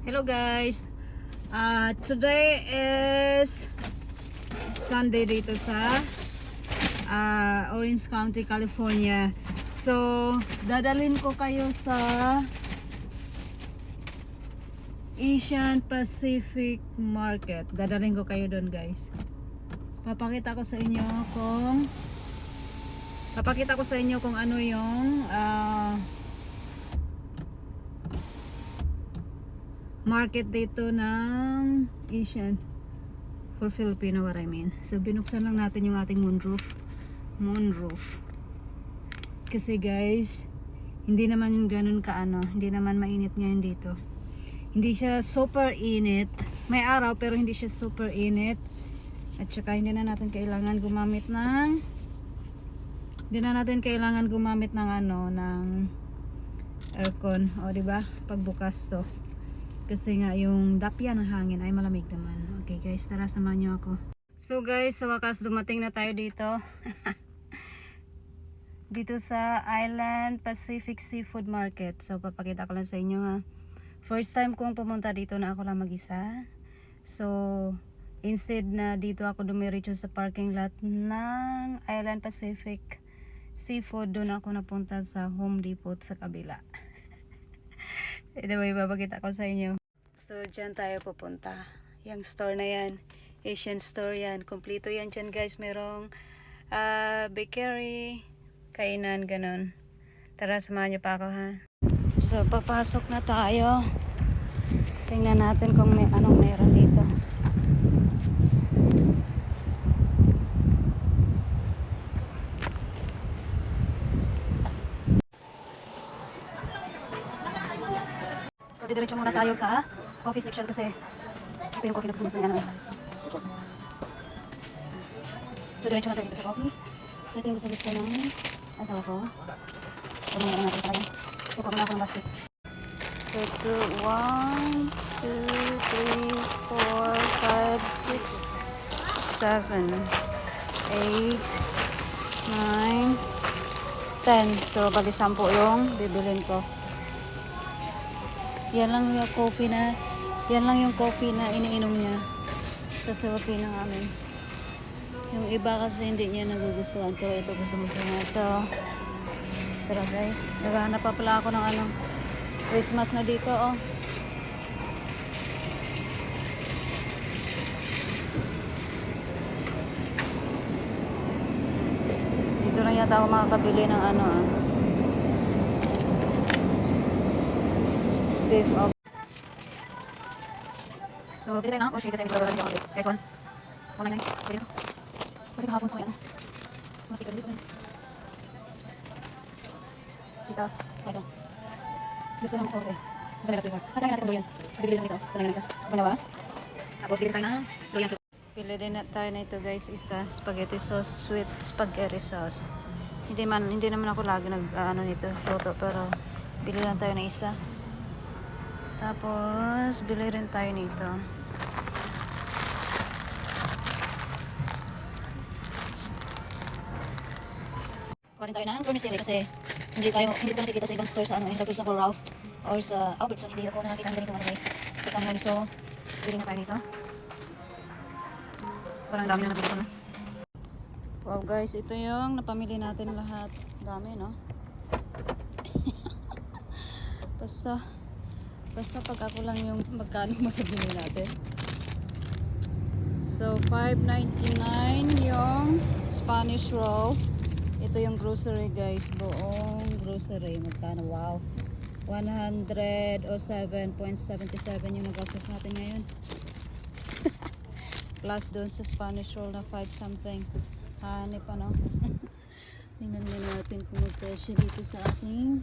Hello guys. Today is Sunday dito sa Orange County, California. So, dadalhin ko kayo sa Asian Pacific Market. Dadalhin ko kayo doon, guys. Papakita ko sa inyo kung ano yung market dito ng Asian for Filipino, what I mean. So binuksan lang natin yung ating moonroof kasi guys, hindi naman yung ganun hindi naman mainit ngayon dito. Hindi siya super init, may araw pero hindi siya super init. At saka hindi na natin kailangan gumamit ng ng aircon, o di ba? Pagbukas to. Kasi nga yung dapya ng hangin ay malamig naman. Okay guys, tara samahan niyo ako. So guys, sa wakas dumating na tayo dito. Dito sa Island Pacific Seafood Market. So papakita ko lang sa inyo ha. First time kong pumunta dito na ako lang mag-isa. So instead na dito ako dumiretso sa parking lot ng Island Pacific Seafood, doon ako napunta sa Home Depot sa kabila. Anyway, babagita ko sa inyo. So, dyan tayo pupunta. Yung store na yan, Asian store yan. Kompleto yan dyan guys. Merong bakery, kainan, ganun. Tara, samahan niyo pa ako ha. So, papasok na tayo. Tingnan natin kung may anong meron dito. So, didiretso muna tayo sa coffee section kasi ito yung coffee na gusto niya. So, diretso na tayo dito sa coffee. So, ito yung gusto ng asawa ko. So, mga natin tayo. Kukuha na ako ng basket. So, 1, 2, 3, 4, 5, 6, 7, 8, 9, 10. So, bali 10 yung bibilin ko. Yan lang yung coffee na iniinom niya sa Filipino namin. Yung iba kasi hindi niya nagugustuhan, pero ito gusto niya. So, tara guys, naghahanap pa pala ako ng Christmas na dito oh. Dito lang yata ako makakabili ng beef of. So, pili tayo na kasi may talaga dito. Guys, one. 199. Pili ito. Kasi kahapon sa may Mas ito dito. Dito. Ito. Gusto lang sa order. Maganda na flavor. Kaya natin durian. So, bibili lang ito. Ito lang isa. Panawa. Tapos, bibili tayo na durian. Pili din na tayo na ito guys. Isa. Spaghetti sauce. Sweet spaghetti sauce. Hindi naman ako lagi nito. Luto. Pero, bili lang tayo na isa. Tapos, bili rin tayo nito. Kuha rin tayo ng vermicelli kasi hindi ko nakikita sa ibang store sa for example, Ralph or sa Albertson. Hindi ako nakakita ng ganito guys. Sa Tangham. So, bili na tayo nito. Parang dami na nabili ko na. Wow guys, ito yung napamili natin lahat. Dami, no? Basta pag ako lang yung magkano matabili natin. So, $5.99 yung Spanish roll. Ito yung grocery guys. Buong grocery. Magkano? Wow. 107.77 yung nagastos natin ngayon. Plus doon sa Spanish roll na 5 something. Hanip ano. Tingnan natin kung mag-presyo dito sa ating